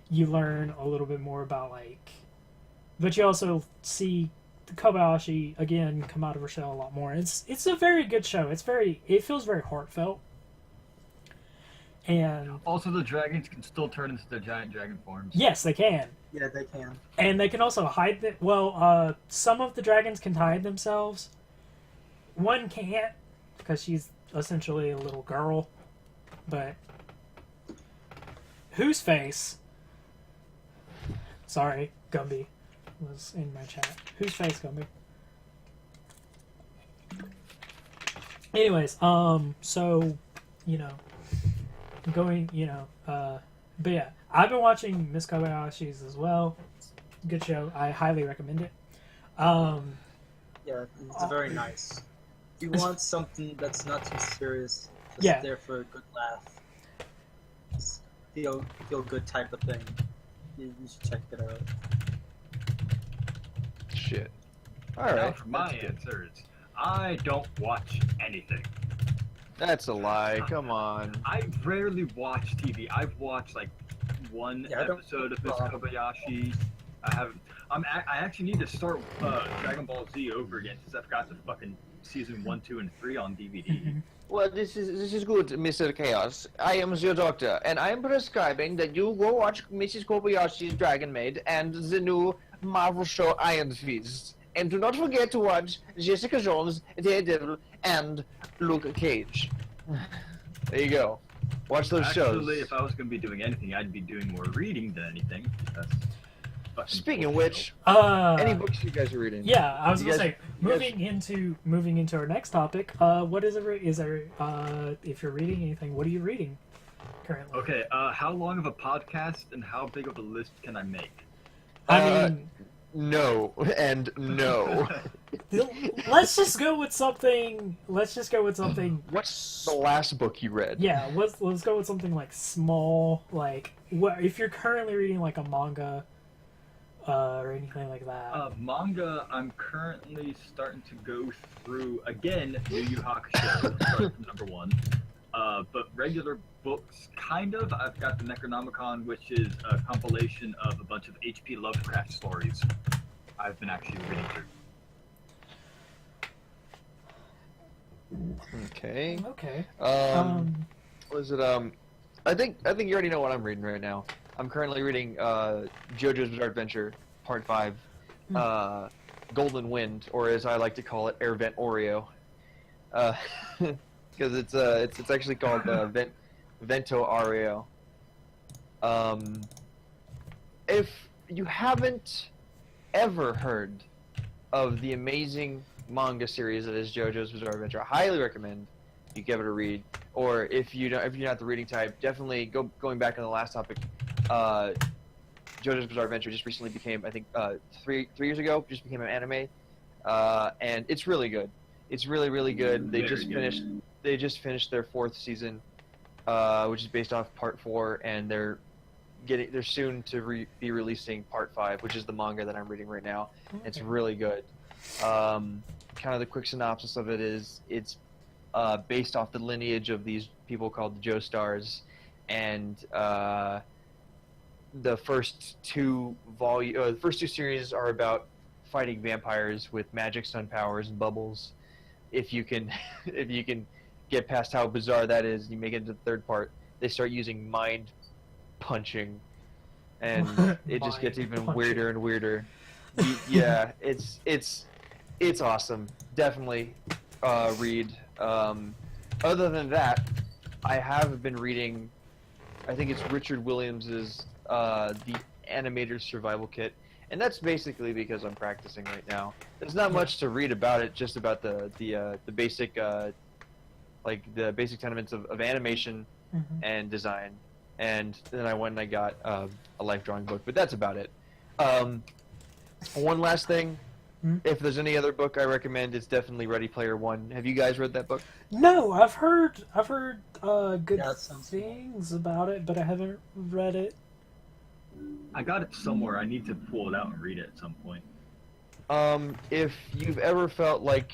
you learn a little bit more about like, but you also see Kobayashi again come out of her shell a lot more. It's a very good show. It feels very heartfelt, and Also, the dragons can still turn into their giant dragon forms. yes, they can, Yeah, they can. and they can also hide. Some of the dragons can hide themselves. One can't because she's essentially a little girl, but whose face? Sorry, Gumby was in my chat. Whose face, Gumby? Anyways, so, you know, going, but yeah, I've been watching Miss Kobayashi's as well. Good show. I highly recommend it. Yeah, it's very nice. If you want something that's not too serious, just Yeah. there for a good laugh, just feel good type of thing, you should check it out. Shit. All Now right. for my answers, I don't watch anything. That's a lie. Come on. I rarely watch TV. I've watched like one Yeah, I don't- episode of Miss Kobayashi. I haven't. I actually need to start Dragon Ball Z over again since I forgot the fucking season 1, 2, and 3 on DVD. Well, this is good, Mr. Chaos. I am your doctor, and I am prescribing that you go watch Mrs. Kobayashi's Dragon Maid and the new Marvel show Iron Fist. And do not forget to watch Jessica Jones, Daredevil, and Luke Cage. There you go. Watch those Actually, shows. if I was going to be doing anything, I'd be doing more reading than anything. That's fucking Speaking of bullshit. which, Uh, any books you guys are reading? yeah, I was You gonna guys- say you guys- moving into our next topic. What is if you're reading anything, what are you reading currently? Okay, how long of a podcast and how big of a list can I make? I mean, No, and no. let's just go with something. Let's just go with something. What's the last book you read? Yeah, let's go with something like small. Like, what if you're currently reading like a manga, or anything like that? Manga, I'm currently starting to go through, again, Yu Yu Hakusho, starting from number 1. But regular books, kind of. I've got the Necronomicon, which is a compilation of a bunch of H.P. Lovecraft stories I've been actually reading through. Okay. Okay. Was it I think you already know what I'm reading right now. I'm currently reading JoJo's Bizarre Adventure Part 5, Golden Wind, or as I like to call it, Air Vent Oreo. Because it's actually called Vento Oreo. If you haven't ever heard of the amazing manga series that is JoJo's Bizarre Adventure, I highly recommend you give it a read. Or if you're not the reading type, definitely going back on the last topic. JoJo's Bizarre Adventure just recently became, I think, 3 years ago, just became an anime, and it's really good. It's really, really good. They just finished their 4th season, which is based off Part 4, and they're soon to be releasing Part 5, which is the manga that I'm reading right now. Okay. It's really good. Kind of the quick synopsis of it is it's based off the lineage of these people called the Joestars, and the first two series are about fighting vampires with magic, stun powers, and bubbles. If you can get past how bizarre that is, you make it into the 3rd part. They start using mind punching, and it just gets Mind even punching. weirder and weirder. Yeah, it's awesome. Definitely read. Other than that, I have been reading. I think it's Richard Williams's The Animator's Survival Kit, and that's basically because I'm practicing right now. There's not much to read about it, just about the basic the basic tenements of animation Mhm. and design. And then I went and I got a life drawing book, but that's about it. One last thing. Hmm? If there's any other book I recommend, it's definitely Ready Player One. Have you guys read that book? No, I've heard good Yeah, that sounds good. things about it, but I haven't read it. I got it somewhere. I need to pull it out and read it at some point. If you've ever felt like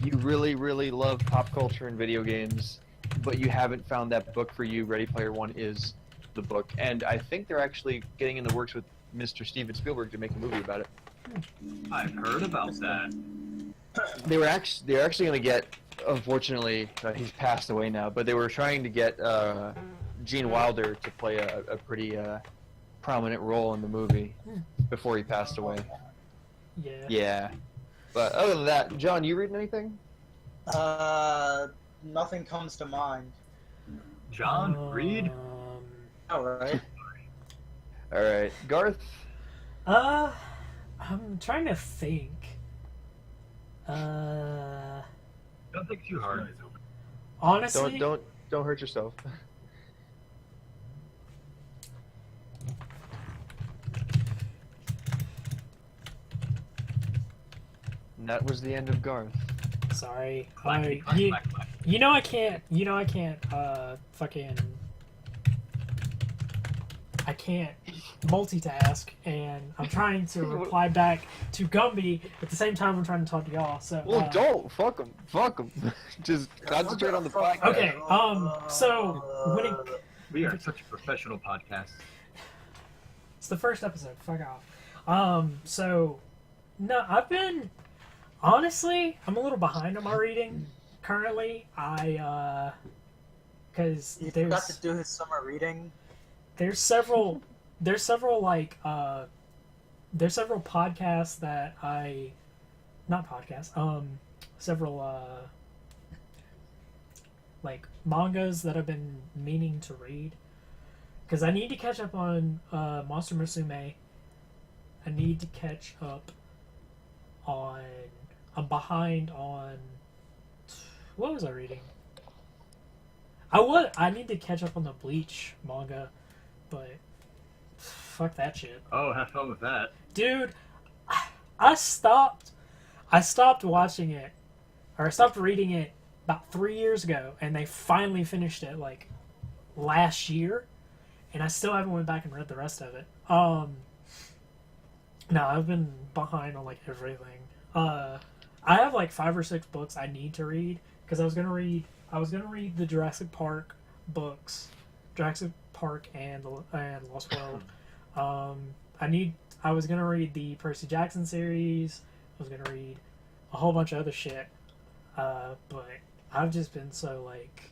you really, really love pop culture and video games, but you haven't found that book for you, Ready Player One is. the book, and I think they're actually getting in the works with Mr. Steven Spielberg to make a movie about it. I've heard about that. They're actually going to get. Unfortunately, he's passed away now, but they were trying to get Gene Wilder to play a pretty prominent role in the movie before he passed away. Yeah. Yeah. But other than that, John, you reading anything? Nothing comes to mind. John, read. All right. All right, Garth. I'm trying to think. Don't think too hard. Honestly, Don't hurt yourself. And that was the end of Garth. sorry. Clackety, clack, You, clack, clack. you know I can't. You know I can't. Fucking. I can't multitask, and I'm trying to reply back to Gumby at the same time I'm trying to talk to y'all. So. Well, don't fuck him. Fuck him. Just concentrate on the podcast. Okay. So when it, We are such a professional podcast. it's the first episode. Fuck off. So no, I've been honestly. I'm a little behind on my reading currently. Because He forgot to do his summer reading. there's several like there's several podcasts that not podcasts several like mangas that I've been meaning to read because I need to catch up on Monster Musume. I need to catch up on I'm behind on what was I reading? I need to catch up on the Bleach manga, but fuck that shit. Oh, have fun with that. Dude, I stopped watching it, or I stopped reading it about 3 years ago, and they finally finished it like last year, and I still haven't went back and read the rest of it. No, I've been behind on like everything. I have like 5 or 6 books I need to read because I was gonna read the Jurassic Park books, Jurassic Park and Lost World. I was gonna read the Percy Jackson series. I was gonna read a whole bunch of other shit, but I've just been so like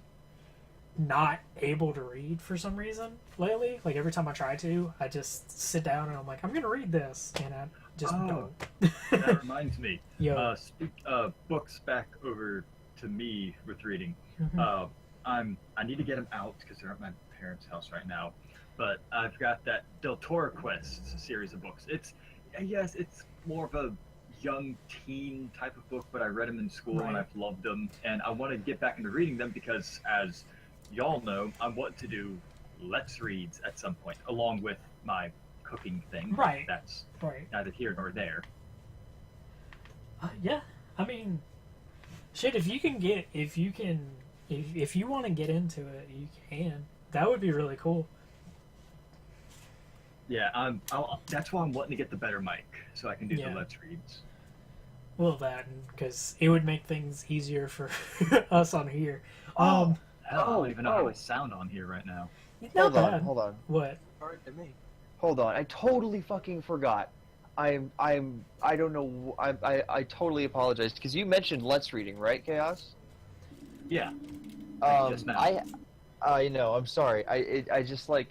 not able to read for some reason lately. Like every time I try to, I just sit down and I'm like, I'm gonna read this, and I just don't. That reminds me. Yo, Books back over to me with reading. mhm. I need to get them out because they're at my parents' house right now. But I've got that Del Toro Quest series of books. It's more of a young teen type of book, but I read them in school and Right. I've loved them, and I want to get back into reading them because, as y'all know, I want to do Let's Reads at some point, along with my cooking thing. Right. That's Right. neither here nor there. Yeah. I mean, shit. If you want to get into it, you can. That would be really cool. Yeah, that's why I'm wanting to get the better mic so I can do Yeah. the Let's Reads. Well, that because it would make things easier for us on here. Hell, I oh, don't even know how oh. I sound on here right now. Not bad. Hold on. What? Hard to me. Hold on. I totally fucking forgot. I don't know. I totally apologize because you mentioned Let's Reading, right, Chaos? Yeah. Just now. I know. I'm sorry. I just like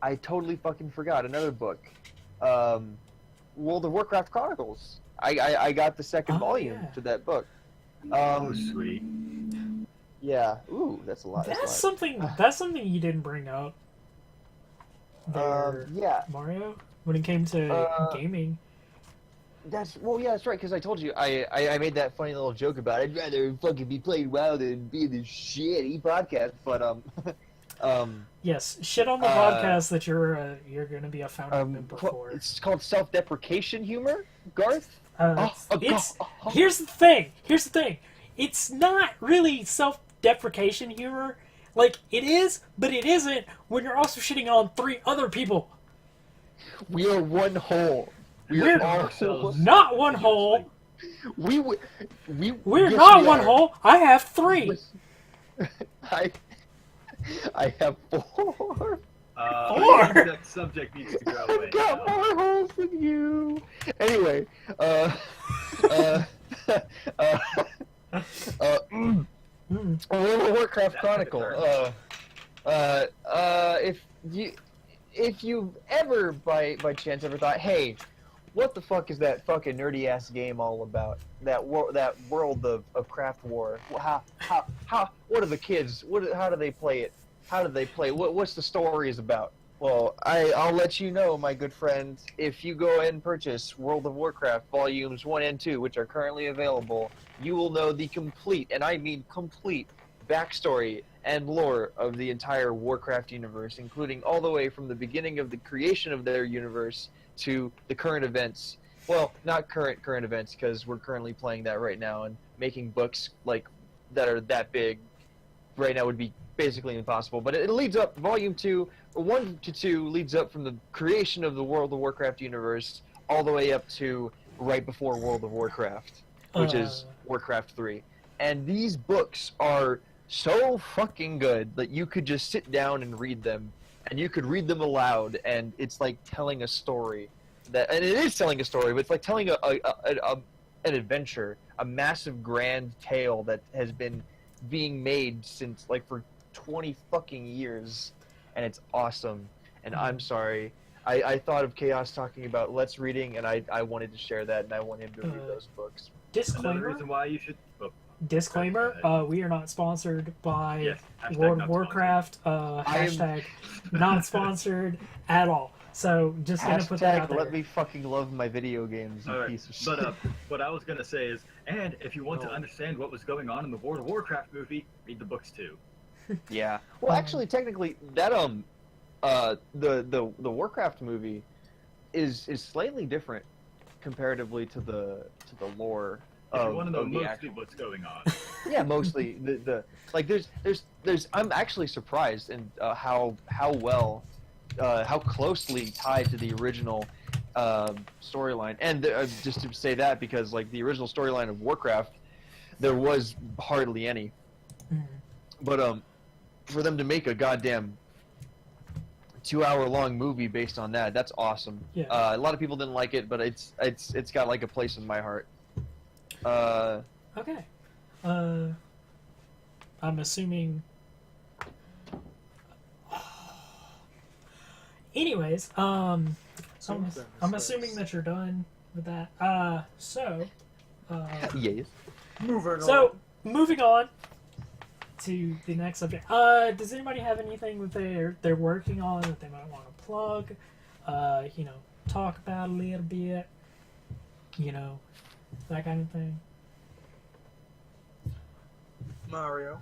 I totally fucking forgot another book. World of Warcraft Chronicles. I got the second Oh, volume yeah. to that book. Oh, sweet. Yeah. Ooh, that's a lot. That's something. That's something you didn't bring up. There, Yeah. Mario, when it came to gaming. That's right. Because I told you I made that funny little joke about I'd rather fucking be playing WoW than be in this shitty podcast. But Yes, shit on the podcast that you're gonna be a founding member for. it's called self-deprecation humor, Garth. It's here's the thing. It's not really self-deprecation humor. Like it is, but it isn't when you're also shitting on 3 other people. We are one whole. We're all whole. not one whole. We're We're yes, not we one are. whole. I have 3. I have 4. Or- That subject needs to go away. I've got now. more holes than you. Anyway, uh, uh, Mm. World of Warcraft That's Chronicle. a If you've ever by chance ever thought, hey, what the fuck is that fucking nerdy ass game all about? That world of Craft War. How what are the kids? How do they play it? How do they play? What's the story is about? Well, I'll let you know, my good friend. If you go and purchase World of Warcraft Volumes 1 and 2, which are currently available, you will know the complete, and I mean complete, backstory and lore of the entire Warcraft universe, including all the way from the beginning of the creation of their universe to the current events. Well, not current events, because we're currently playing that right now, and making books like that are that big right now would be basically impossible. But it leads up, Volume 2, 1 to 2 leads up from the creation of the World of Warcraft universe all the way up to right before World of Warcraft, which is Warcraft 3. And these books are so fucking good that you could just sit down and read them, and you could read them aloud, and it's like telling a story. And it is telling a story, but it's like telling an adventure, a massive grand tale that has been being made since like for 20 fucking years, and it's awesome. And I'm sorry, I thought of Chaos talking about Let's Reading, and I wanted to share that, and I want him to read those books. Another Disclaimer. reason why you should. Oh, Disclaimer. Go We are not sponsored by yes, hashtag World not of Warcraft. Hashtag not sponsored at all. So just gonna put that out Hashtag there. let me fucking love my video games, you Alright, piece of shit. but what I was gonna say is, and if you want to No. understand what was going on in the World of Warcraft movie, read the books too. Yeah. Well, actually, technically, that the Warcraft movie is slightly different comparatively to the lore If you of, want to know of the mostly actual. what's going on. Yeah, mostly the like there's I'm actually surprised in how well how closely tied to the original storyline. And just to say that, because like the original storyline of Warcraft, there was hardly any. Mhm. But for them to make a goddamn 2-hour-long movie based on that's awesome. Yeah. A lot of people didn't like it, but it's got like a place in my heart. Okay. I'm assuming. Anyways, I'm assuming that you're done with that. Yes. So moving on to the next subject. Does anybody have anything that they're working on that they might want to plug? Talk about a little bit. That kind of thing. Mario.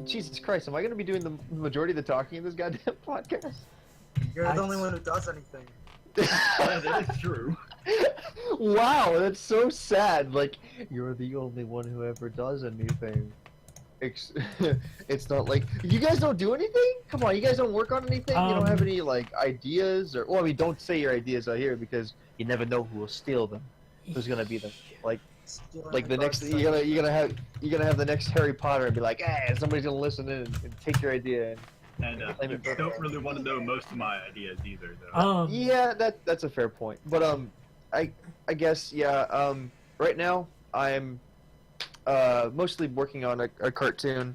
Jesus Christ, am I going to be doing the majority of the talking in this goddamn podcast? You're the only one who does anything. Yeah, that is true. Wow, that's so sad. Like, you're the only one who ever does anything. It's not like you guys don't do anything. Come on, you guys don't work on anything. You don't have any like ideas, or well, I mean, don't say your ideas out here because you never know who will steal them. Who's gonna be them? Like the next, you're gonna have the next Harry Potter and be like, hey, somebody's gonna listen in and take your idea. And you don't really want to know most of my ideas either, though. Yeah, that's a fair point. But I guess yeah. Right now I'm mostly working on a cartoon.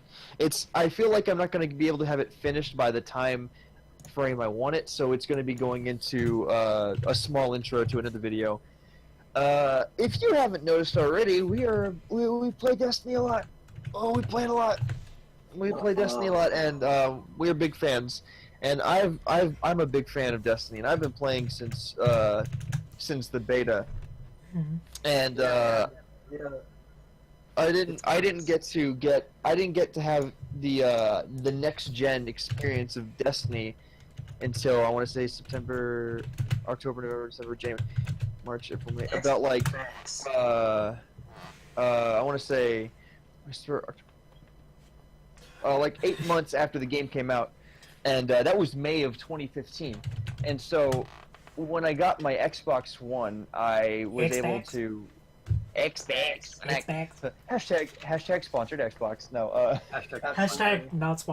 I feel like I'm not going to be able to have it finished by the time frame I want it, so it's going to be going into a small intro to another video. If you haven't noticed already, we play Destiny a lot. Oh, we play it a lot. We play Destiny a lot, and we're big fans. And I'm a big fan of Destiny, and I've been playing since the beta. Mhm. And Yeah. I didn't get to have the next gen experience of Destiny until I want to say September, October, November, December, January, March, April, May. About like I want to say like 8 months after the game came out, and that was May of 2015. And so when I got my Xbox One, I was able to Xbox. Hashtag sponsored Xbox. No. Hashtag not sponsored.